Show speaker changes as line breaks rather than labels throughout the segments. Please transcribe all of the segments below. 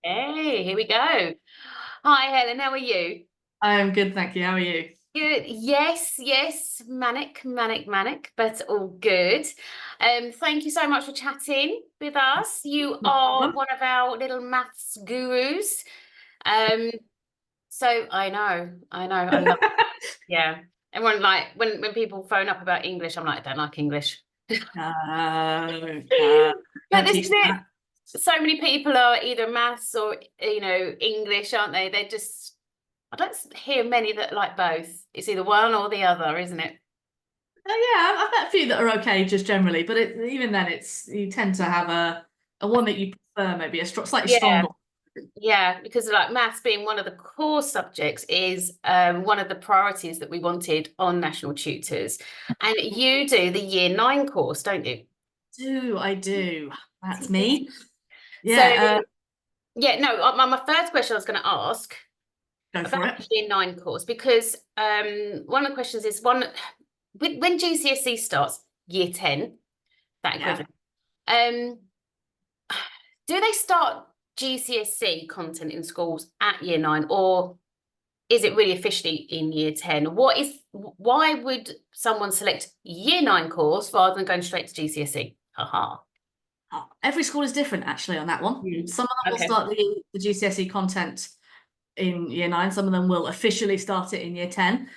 Hey, here we go. Hi, Helen. How are you?
I'm good, thank you. How are you?
Good. Yes, yes. Manic, manic, manic, but all good. Thank you so much for chatting with us. You
No
are
problem.
one of our little maths gurus. Um, so I love. Yeah. Everyone like when people phone up about English, I'm like, I don't like English.
No,
But
don't
this
teach
is it.
that.
So many people are either maths or English, aren't they? They're just I don't hear many that like both. It's either one or the other, isn't it?
Yeah, I've met a few that are okay just generally, but even then, you tend to have a one that you prefer, maybe slightly
Yeah,
stronger.
yeah, because like maths being one of the core subjects is one of the priorities that we wanted on National Tutors. And you do the Year 9 course, don't you?
I do. That's me.
So
Yeah,
yeah, no, my first question I was going to ask
go
about
for it.
the Year 9 course because one of the questions is when GCSE starts Year 10, that
Yeah.
equivalent. Um, do they start GCSE content in schools at Year 9, or is it really officially in Year 10? Why would someone select Year 9 course rather than going straight to GCSE? Haha.
Oh, every school is different actually on that one.
Mm.
Some of them will
Okay.
start the GCSE content in year nine, some of them will officially start it in year 10.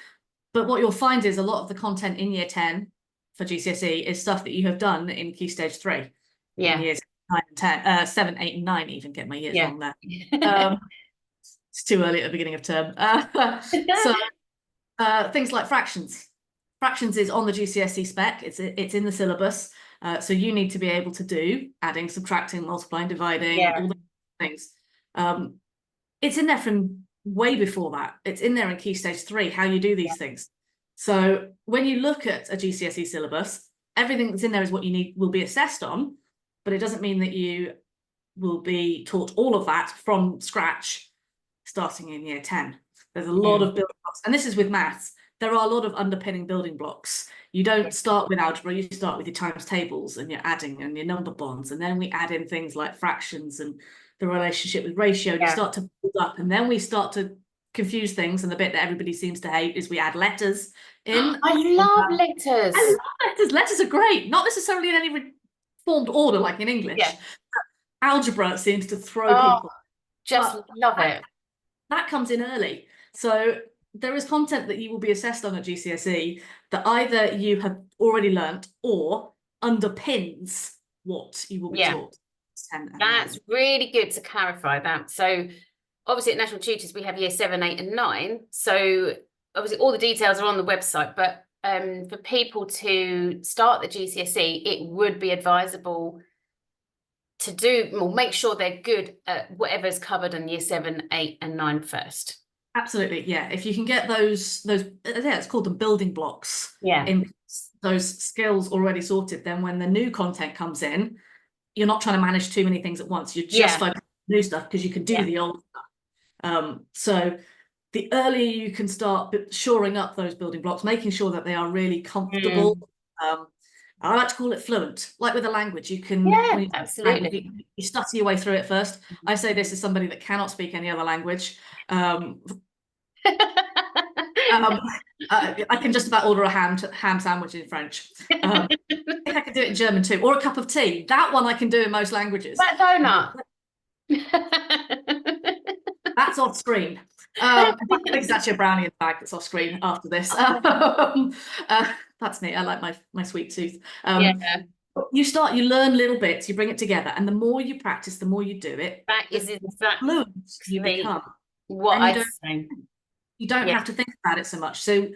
But what you'll find is a lot of the content in year 10 for GCSE is stuff that you have done in Key Stage 3 in
Yeah.
years 9 and 10, 7, 8, and 9, even get my years
Yeah.
wrong there. Um, it's too early at the beginning of term. So things like fractions. Fractions is on the GCSE spec, it's in the syllabus. So you need to be able to do adding, subtracting, multiplying, dividing,
Yeah.
all the things. Um, it's in there from way before that. It's in there in Key Stage 3, how you do these things. So when you look at a GCSE syllabus, everything that's in there is what you need will be assessed on, but it doesn't mean that you will be taught all of that from scratch starting in year 10. There's a lot
Mm.
of building blocks, and this is with maths. There are a lot of underpinning building blocks. You don't start with algebra, you start with your times tables and your adding and your number bonds, and then we add in things like fractions and the relationship with ratio, and you
Yeah.
start to build up, and then we start to confuse things, and the bit that everybody seems to hate is we add letters in.
I love
I
letters.
love letters. Letters are great, not necessarily in any formed order like in
Yeah.
English. Algebra seems to throw
Oh,
people,
just
but
love it.
that comes in early. So there is content that you will be assessed on at GCSE that either you have already learnt or underpins what you will be
Yeah.
taught. 10 and
That's
9.
really good to clarify that. So obviously at National Tutors we have Year 7, 8, and 9. So obviously all the details are on the website, but for people to start the GCSE, it would be advisable to do or make sure they're good at whatever's covered in Year 7, 8, and 9 first.
Absolutely, yeah. If you can get those yeah, it's called the building blocks
Yeah.
in those skills already sorted, then when the new content comes in, you're not trying to manage too many things at once. You're just
Yeah.
focusing on new stuff because you can do
Yeah.
the old stuff. So the earlier you can start shoring up those building blocks, making sure that they are really comfortable.
Mm.
Um, I like to call it fluent. Like with a language, you can
Yeah,
when you language,
absolutely.
you stutter your way through it first. I say this as somebody that cannot speak any other language. Um, um, I can just about order a ham sandwich in French. I think I can do it in German too, or a cup of tea. That one I can do in most languages.
That donut.
That's off screen. In fact, I think it's actually a brownie in the bag that's off screen after this. That's neat. I like my sweet tooth.
Yeah,
You learn little bits, you bring it together, and the more you practice, the more you do it,
that is
the fluent you
exactly
become,
what
and
I say.
you don't
Yeah,
have to think about it so much. So,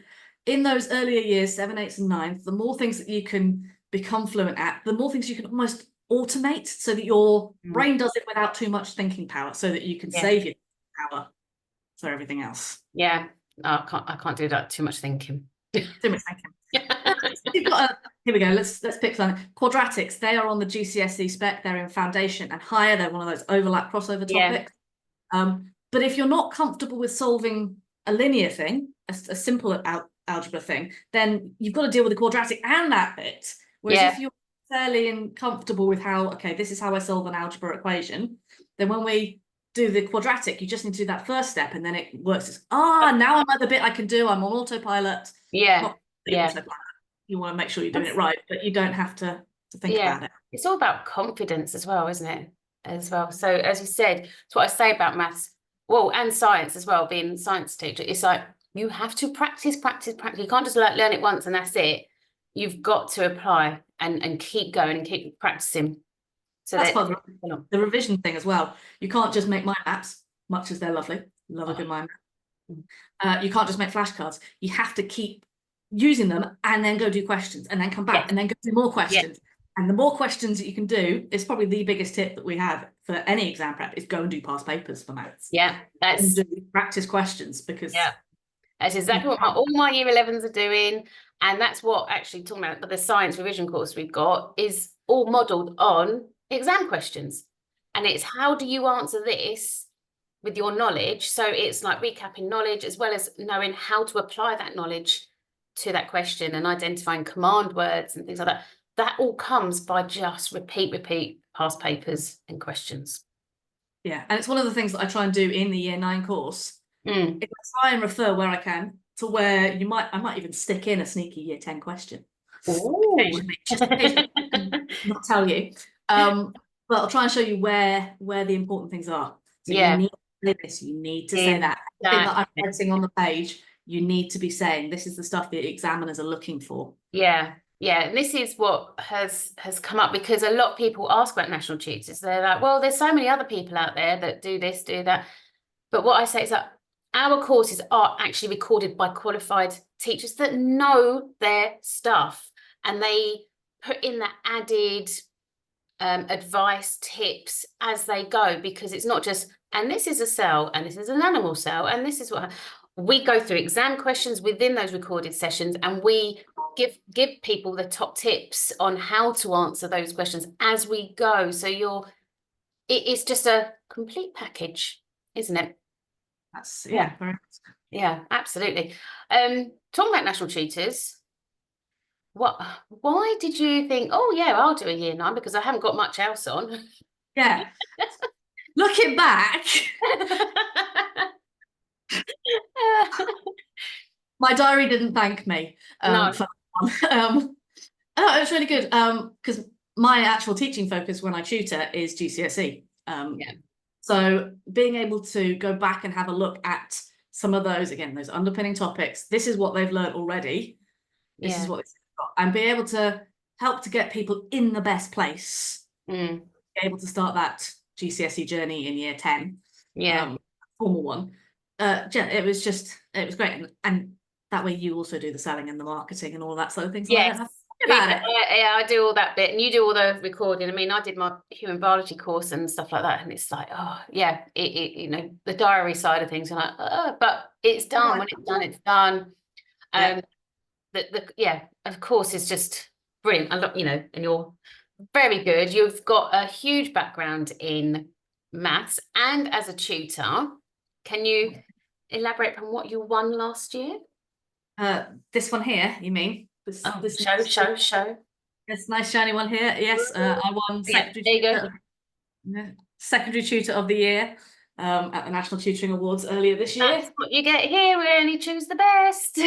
in those earlier years, seven, eights, and nines, the more things that you can become fluent at, the more things you can almost automate, so that your
mm,
brain does it without too much thinking power, so that you can
yeah,
save your power for everything else.
yeah. I can't do that. Too much thinking.
Too much thinking. You've got here we go. Let's pick something. Quadratics. They are on the GCSE spec. They're in foundation and higher. They're one of those overlap crossover
Yeah,
topics. But if you're not comfortable with solving a linear thing, a simple algebra thing, then you've got to deal with the quadratic and that bit. Whereas
yeah,
if you're fairly comfortable with how, okay, this is how I solve an algebra equation, then when we do the quadratic, you just need to do that first step, and then it works. Now I'm at the bit I can do. I'm on autopilot.
Yeah,
Not
yeah.
autopilot. You want to make sure you're doing it right, but you don't have to think about it.
It's all about confidence as well, isn't it? As well. So as you said, it's what I say about maths, well, and science as well, being a science teacher. It's like you have to practice, practice, practice. You can't just like learn it once and that's it. You've got to apply and keep going and keep practicing. So
that's part of the revision thing as well. You can't just make mind maps, much as they're lovely. Love a good mind map. You can't just make flashcards. You have to keep using them and then go do questions and then come back and then go do more questions. And the more questions that you can do is probably the biggest tip that we have for any exam prep is go and do past papers for maths.
Yeah, that's
do practice questions, because
that's exactly what all my year 11s are doing. And that's what actually talking about the science revision course we've got is all modelled on exam questions. And it's how do you answer this with your knowledge? So it's like recapping knowledge as well as knowing how to apply that knowledge to that question and identifying command words and things like that. That all comes by just repeat past papers and questions.
Yeah, and it's one of the things that I try and do in the year 9 course. If I try and refer where I can to where I might even stick in a sneaky year 10 question. Occasionally, not tell you. But I'll try and show you where the important things are. So you need to say this, you need to say that. I think that I'm writing on the page, you need to be saying this is the stuff the examiners are looking for.
Yeah, and this is what has come up because a lot of people ask about national tutors. They're like, well, there's so many other people out there that do this, do that. But what I say is that our courses are actually recorded by qualified teachers that know their stuff, and they put in that added advice, tips as they go, because it's not just, and this is a cell, and this is an animal cell, and this is what we go through exam questions within those recorded sessions, and we give people the top tips on how to answer those questions as we go. So it's just a complete package, isn't it?
That's
yeah, absolutely. Talking about national tutors, why did you think, oh yeah, I'll do a year 9 because I haven't got much else on?
Yeah. Looking back, my diary didn't thank me.
No.
For it was really good because my actual teaching focus when I tutor is GCSE. So being able to go back and have a look at some of those, again, those underpinning topics, this is what they've learned already. This is what they've got, and be able to help to get people in the best place, be able to start that GCSE journey in year 10, formal one. It was great, and that way you also do the selling and the marketing and all that sort of things.
Yes. I do all that bit, and you do all the recording. I mean, I did my human biology course and stuff like that, and it's like, oh yeah, you know, the diary side of things, and but it's done. When it's done. Of course, it's just brilliant. I love, you know, and you're very good. You've got a huge background in maths and as a tutor. Can you elaborate on what you won last year?
This one here, you mean? This
show.
This nice shiny one here. Yes, I won secondary tutor of the year at the National Tutoring Awards earlier this year.
That's what you get here. We only choose the best.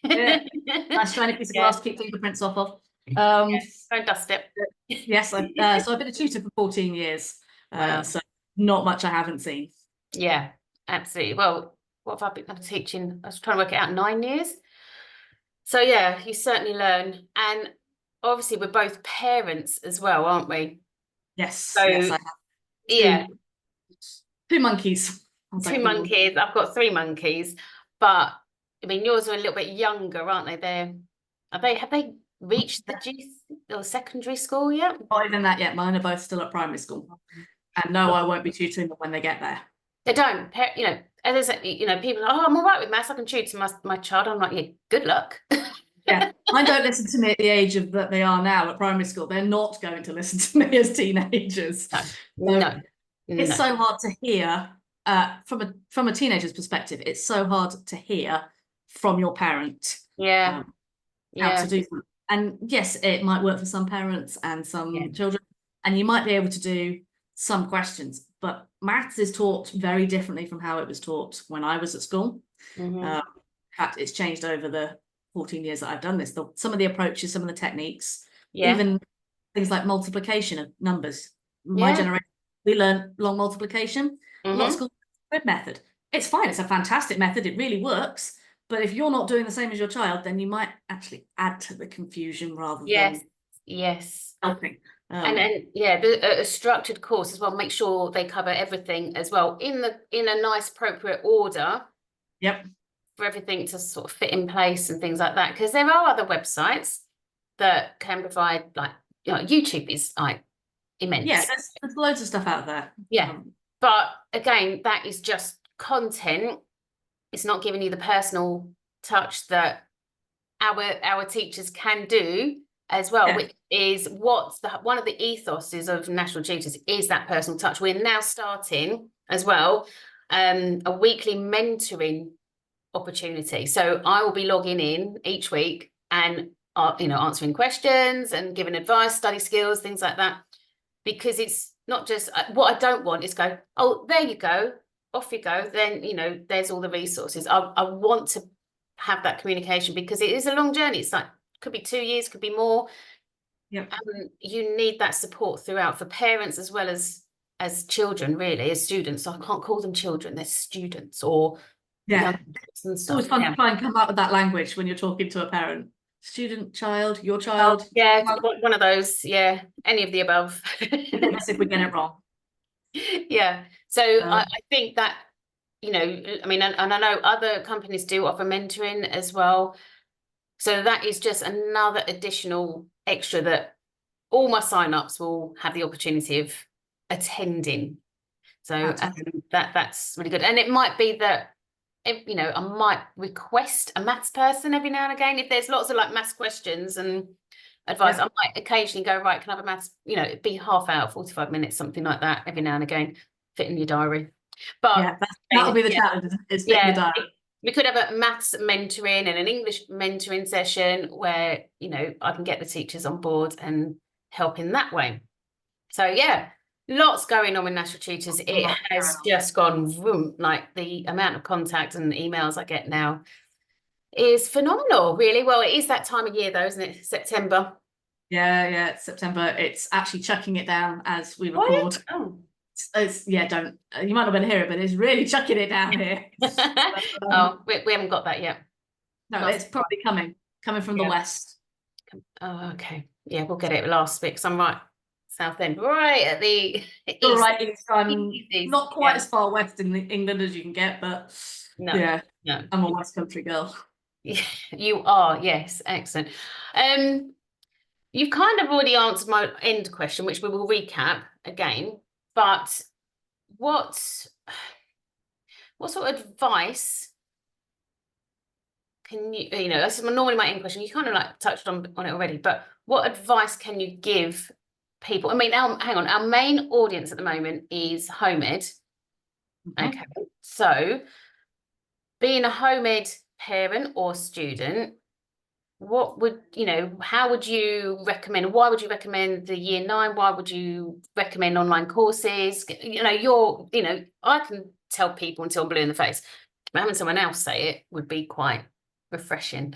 Nice shiny piece of glass to keep fingerprints off of.
Don't dust it.
Yes, so I've been a tutor for 14 years. So not much I haven't seen.
Yeah, absolutely. Well, what have I been teaching? I was trying to work it out, 9 years. So yeah, you certainly learn. And obviously we're both parents as well, aren't we?
Yes.
So
yes, I have two monkeys.
Two monkeys. I've got 3 monkeys, but I mean yours are a little bit younger, aren't they? Have they reached the secondary school yet?
Not even that yet. Mine are both still at primary school. And no, I won't be tutoring them when they get there.
They don't, you know, as I said, you know, people are, oh, I'm all right with maths, I can tutor my child. I'm like, yeah, good luck.
Yeah, mine don't listen to me at the age of that they are now at primary school. They're not going to listen to me as teenagers.
No.
It's so hard to hear from a teenager's perspective. It's so hard to hear from your parent. How to do that. And yes, it might work for some parents and some children, and you might be able to do some questions, but maths is taught very differently from how it was taught when I was at school. In fact, it's changed over the 14 years that I've done this. Some of the approaches, some of the techniques, even things like multiplication of numbers. My generation, we learned long multiplication. A lot of schools grid method. It's fine. It's a fantastic method. It really works. But if you're not doing the same as your child, then you might actually add to the confusion rather than helping.
And a structured course as well. Make sure they cover everything as well in a nice appropriate order.
Yep.
For everything to sort of fit in place and things like that. Because there are other websites that can provide, like, you know, YouTube is like immense.
Yeah, there's loads of stuff out there.
Yeah. But again, that is just content. It's not giving you the personal touch that our teachers can do as well, which is one of the ethoses of National Tutors is that personal touch. We're now starting as well a weekly mentoring opportunity. So I will be logging in each week and answering questions and giving advice, study skills, things like that, because it's not just what I don't want is go, oh, there you go, off you go, then there's all the resources. I want to have that communication because it is a long journey. It's like could be 2 years, could be more. You need that support throughout for parents as well as children, really, as students. So I can't call them children, they're students or
it's always fun to try and come up with that language when you're talking to a parent. Student, child, your child.
One of those. Any of the above.
If we get it wrong.
So I think that I mean, and I know other companies do offer mentoring as well, so that is just another additional extra that all my sign-ups will have the opportunity of attending. So that's really good. And it might be that I might request a maths person every now and again. If there's lots of like maths questions and advice, I might occasionally go, right, can I have a maths, it'd be half hour, 45 minutes, something like that every now and again, fit in your diary. But
that'll be the challenge, is fit in your diary.
We could have a maths mentoring and an English mentoring session where, I can get the teachers on board and help in that way. So lots going on with National Tutors. It has just gone vroom, like the amount of contact and emails I get now is phenomenal, really. Well, it is that time of year though, isn't it? September.
Yeah, it's September. It's actually chucking it down as we record. It's you might not be able to hear it, but it's really chucking it down here.
We haven't got that yet.
No, it's probably coming from the west.
Oh, okay. Yeah, we'll get it last week because I'm right south end, right at the east.
Right east. I'm not quite as far west in England as you can get, but I'm a West Country girl.
You are, yes, excellent. You've kind of already answered my end question, which we will recap again. But what sort of advice can you, that's normally my end question. You kind of like touched on it already, but what advice can you give people? I mean, our main audience at the moment is home ed. Okay, so being a home ed parent or student, what would how would you recommend, why would you recommend the year 9, why would you recommend online courses? I can tell people until I'm blue in the face, but having someone else say it would be quite refreshing.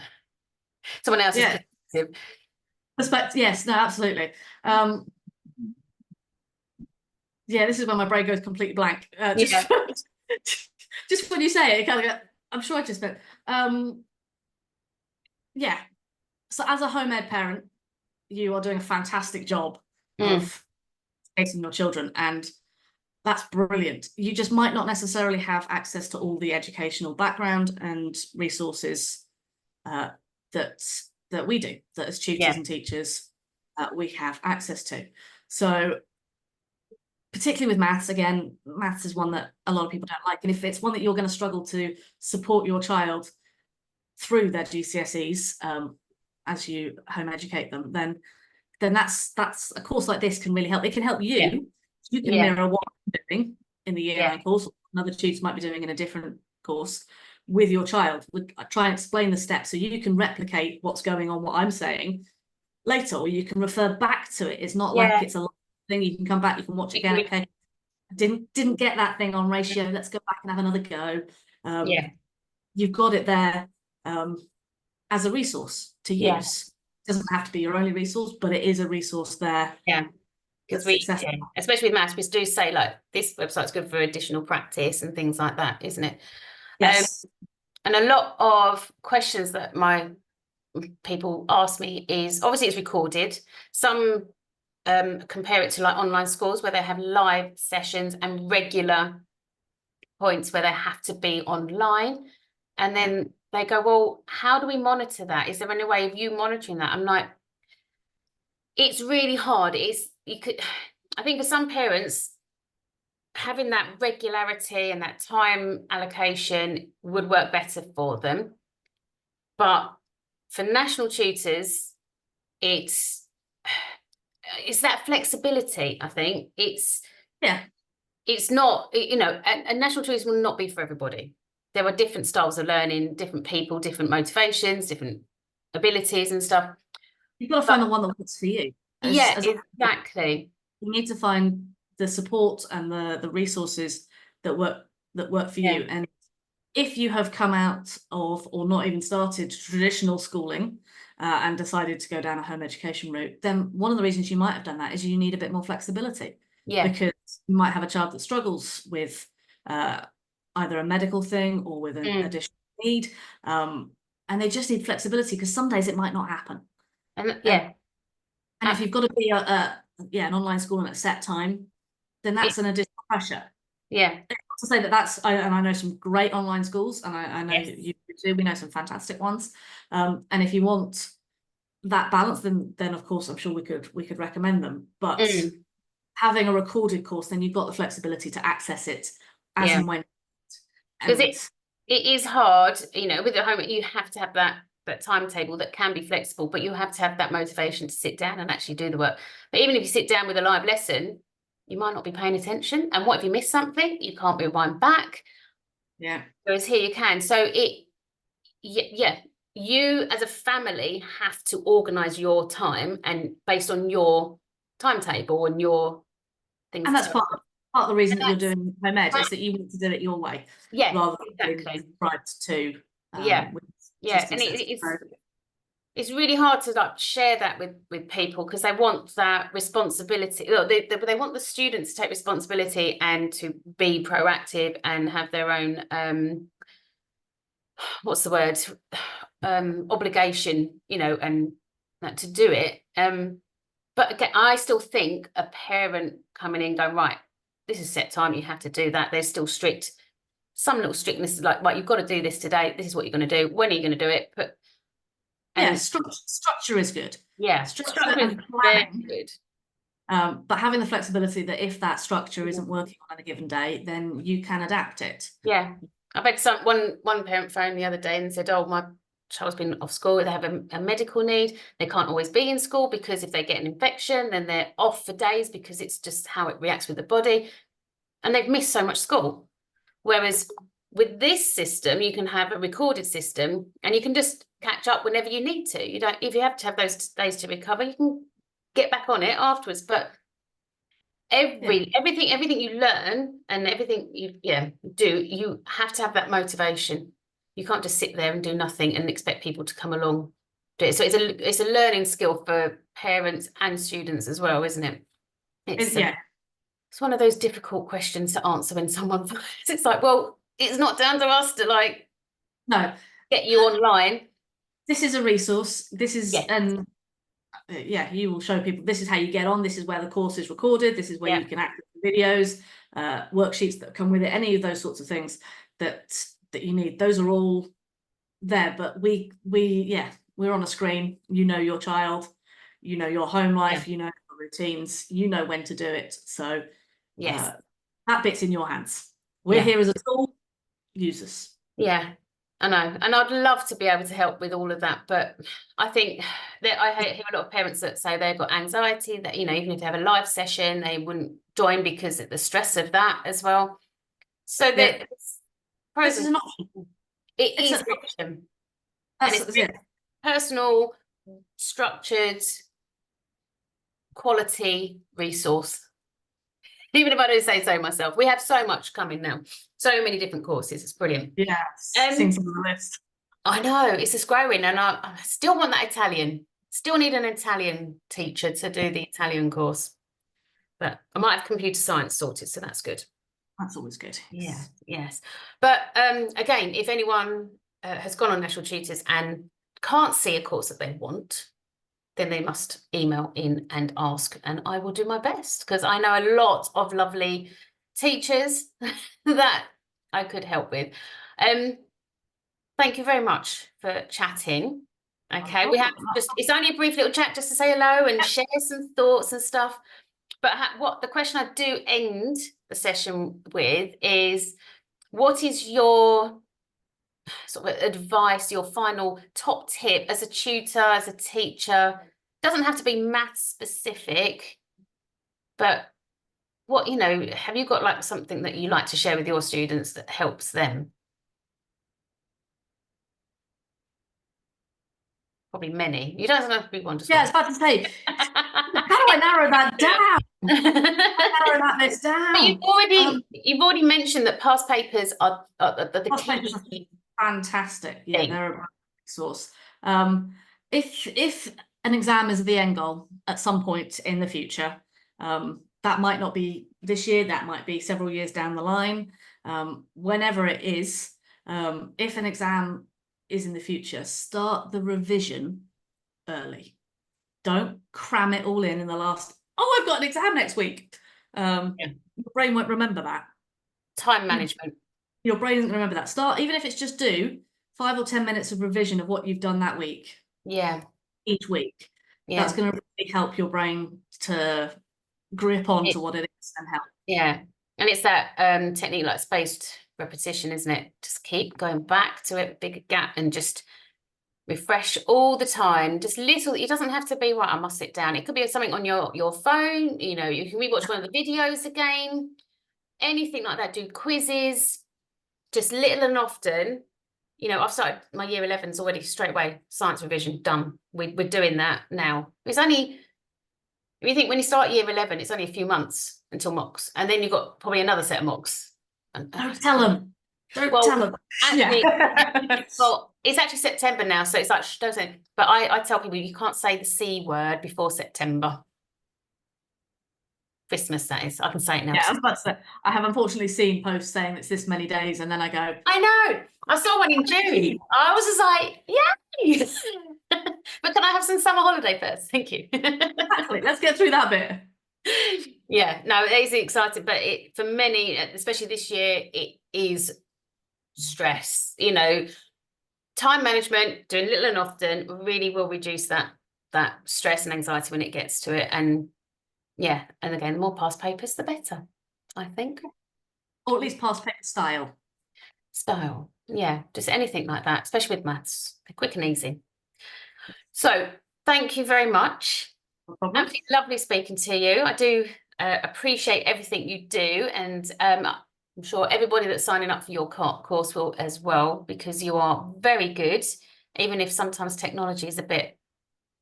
Someone else's perspective.
Yes, no, absolutely. This is when my brain goes completely blank. Just when you say it, kind of I'm sure I just meant so as a home ed parent, you are doing a fantastic job of educating your children, and that's brilliant. You just might not necessarily have access to all the educational background and resources that we do, that as tutors and teachers we have access to. So particularly with maths, again, maths is one that a lot of people don't like, and if it's one that you're going to struggle to support your child through their GCSEs as you home educate them, then that's a course like this can really help. It can help you. You can mirror what I'm doing in the year 9 course, another tutor might be doing in a different course with your child. Try and explain the steps so you can replicate what's going on, what I'm saying later, or you can refer back to it. It's not like it's a thing. You can come back, you can watch it again. Okay, didn't get that thing on ratio, let's go back and have another go.
Yeah.
You've got it there as a resource to
Yeah.
use. It doesn't have to be your only resource, but it is a resource there.
Yeah. Because we, especially with maths, we do say like this website's good for additional practice and things like that, isn't it?
Yes.
And a lot of questions that my people ask me is, obviously it's recorded. Some compare it to like online schools where they have live sessions and regular points where they have to be online. And then they go, well, how do we monitor that? Is there any way of you monitoring that? I'm like, it's really hard. I think for some parents, having that regularity and that time allocation would work better for them. But for national tutors, it's that flexibility, I think. It's not, a national tutor will not be for everybody. There are different styles of learning, different people, different motivations, different abilities and stuff.
You've got to find the one that works for you.
Exactly.
You need to find the support and the resources that work for you. And if you have come out of or not even started traditional schooling and decided to go down a home education route, then one of the reasons you might have done that is you need a bit more flexibility.
Yeah.
Because you might have a child that struggles with either a medical thing or with an additional need. And they just need flexibility because some days it might not happen.
And
and if you've got to be an online school at a set time, then that's an additional pressure.
Yeah.
Not to say that and I know some great online schools, and I know you do. We know some fantastic ones. And if you want that balance, then of course I'm sure we could recommend them. But having a recorded course, then you've got the flexibility to access it as and when.
Because it is hard, with the home, you have to have that timetable that can be flexible, but you have to have that motivation to sit down and actually do the work. But even if you sit down with a live lesson, you might not be paying attention. And what if you miss something? You can't rewind back.
Yeah.
Whereas here you can. So you as a family have to organise your time and based on your timetable and your things.
And that's part of the reason that you're doing home ed is that you want to do it your way.
Yeah,
rather than
exactly.
Subscribed to.
And it's really hard to like share that with people because they want that responsibility. They want the students to take responsibility and to be proactive and have their own what's the word, obligation, and to do it. But again, I still think a parent coming in going, right, this is set time, you have to do that. There's still some little strictness, like, right, you've got to do this today. This is what you're going to do. When are you going to do it?
Structure is good.
Yeah,
structure and planning. Good. But having the flexibility that if that structure isn't working on a given day, then you can adapt it.
Yeah. I've had one parent phone the other day and said, oh, my child's been off school, they have a medical need, they can't always be in school because if they get an infection, then they're off for days because it's just how it reacts with the body. And they've missed so much school. Whereas with this system, you can have a recorded system and you can just catch up whenever you need to. You don't, if you have to have those days to recover, you can get back on it afterwards. But everything you learn and everything you do, you have to have that motivation. You can't just sit there and do nothing and expect people to come along do it. So it's a learning skill for parents and students as well, isn't it? It's one of those difficult questions to answer when someone it's like, well, it's not down to us to get you online.
This is a resource. This is you will show people this is how you get on. This is where the course is recorded. This is where you can access the videos, worksheets that come with it. Any of those sorts of things that you need. Those are all there. But we're on a screen. You know your child. You know your home life. You know your routines. You know when to do it. So that bit's in your hands. We're here as a tool. Use us.
Yeah, I know, and I'd love to be able to help with all of that, but I think that I hear a lot of parents that say they've got anxiety that even if they have a live session, they wouldn't join because of the stress of that as well. So this
is an option.
It is an option. And it's personal, structured, quality resource. Even if I don't say so myself. We have so much coming now. So many different courses. It's brilliant.
Yes, things on the list.
I know, it's just growing, and I still want that Italian. Still need an Italian teacher to do the Italian course. But I might have computer science sorted, so that's good.
That's always good.
Yeah, yes. But again, if anyone has gone on National Tutors and can't see a course that they want, then they must email in and ask, and I will do my best, because I know a lot of lovely teachers that I could help with. Thank you very much for chatting. Okay, we have just, it's only a brief little chat just to say hello and share some thoughts and stuff. But what the question I do end the session with is, what is your sort of advice, your final top tip as a tutor, as a teacher? Doesn't have to be maths specific, but what, you know, have you got like something that you like to share with your students that helps them? Probably many. You don't have to be one. Just
yeah, I was about to say, how do I narrow that down? Narrow that list down.
But you've already mentioned that past papers are the
past
key.
papers are fantastic. Yeah,
thing.
they're a source. If an exam is the end goal at some point in the future, that might not be this year, that might be several years down the line. Whenever it is, if an exam is in the future, start the revision early. Don't cram it all in the last, oh, I've got an exam next week. Your brain won't remember that.
Time management.
Your brain isn't going to remember that. Start, even if it's just do 5 or 10 minutes of revision of what you've done that week.
Yeah.
Each week. Yeah. That's going to really help your brain to grip onto what it is and help.
Yeah. And it's that technique like spaced repetition, isn't it? Just keep going back to it, bigger gap, and just refresh all the time. Just little, it doesn't have to be, right, I must sit down. It could be something on your phone, you know, you can rewatch one of the videos again, anything like that. Do quizzes, just little and often. You know, I've started my year 11s already straight away, science revision done. We're doing that now. It's only, if you think when you start year 11, it's only a few months until mocks, and then you've got probably another set of mocks.
Don't tell them. Don't tell them.
Actually, well, it's actually September now, so it's like, don't say. But I tell people you can't say the C word before September. Christmas, that is. I can say it now.
Yeah, I was about to say, I have unfortunately seen posts saying it's this many days, and then I go,
I know. I saw one in June. I was just like, yay! But can I have some summer holiday first? Thank you.
Exactly. Let's get through that bit.
Yeah, no, it is exciting, but for many, especially this year, it is stress. You know, time management, doing little and often, really will reduce that stress and anxiety when it gets to it. And yeah, and again, the more past papers, the better, I think.
Or at least past paper style.
Style, yeah, just anything like that, especially with maths. They're quick and easy. So thank you very much.
No problem.
Absolutely lovely speaking to you. I do appreciate everything you do, and I'm sure everybody that's signing up for your course will as well, because you are very good, even if sometimes technology is a bit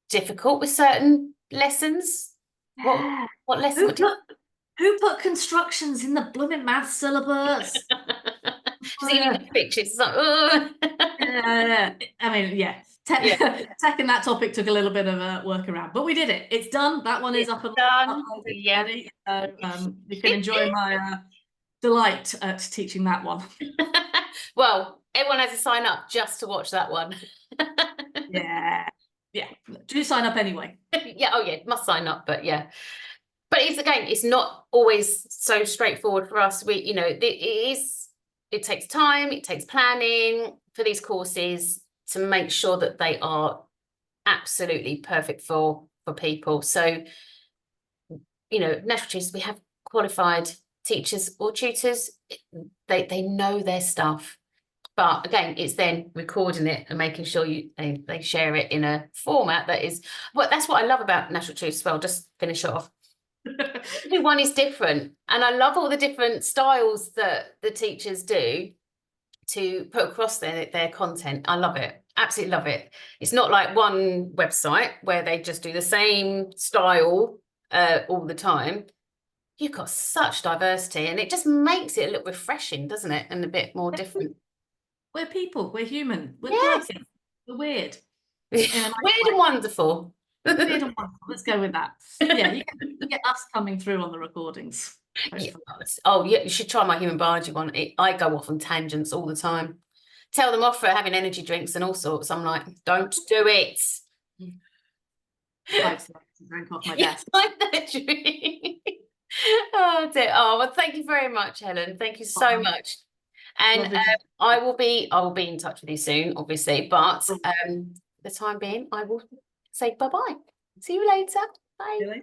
difficult with certain lessons.
Yeah.
What lesson?
Who put constructions in the blooming math syllabus?
Pictures. Like,
I mean, yeah. Tech and that topic took a little bit of a workaround, but we did it. It's done. That one is up and
done.
Yeah. You can enjoy my delight at teaching that one.
Well, everyone has to sign up just to watch that one.
Yeah. Do sign up anyway.
Yeah. Oh, yeah. Must sign up. But yeah. But it's not always so straightforward for us. You know, it takes time. It takes planning for these courses to make sure that they are absolutely perfect for people. So, you know, National Tutors, we have qualified teachers or tutors. They know their stuff. But again, it's then recording it and making sure they share it in a format that is, well, that's what I love about National Tutors as well. Just finish it off. Everyone is different, and I love all the different styles that the teachers do to put across their content. I love it, absolutely love it. It's not like one website where they just do the same style all the time. you've got such diversity, and it just makes it a little refreshing, doesn't it? And a bit more different.
We're people, we're human, we're
Yes.
quirky, we're weird.
Weird and wonderful.
Weird and wonderful. Let's go with that. Yeah, you get us coming through on the recordings.
Yeah. Oh, yeah, you should try my human biology one. I go off on tangents all the time. Tell them off for having energy drinks and all sorts. I'm like, don't do it.
I've drank off my desk.
Oh dear. Oh, well, thank you very much, Helen. Thank you so much. And I will be in touch with you soon, obviously. But for the time being, I will say bye-bye. See you later. Bye.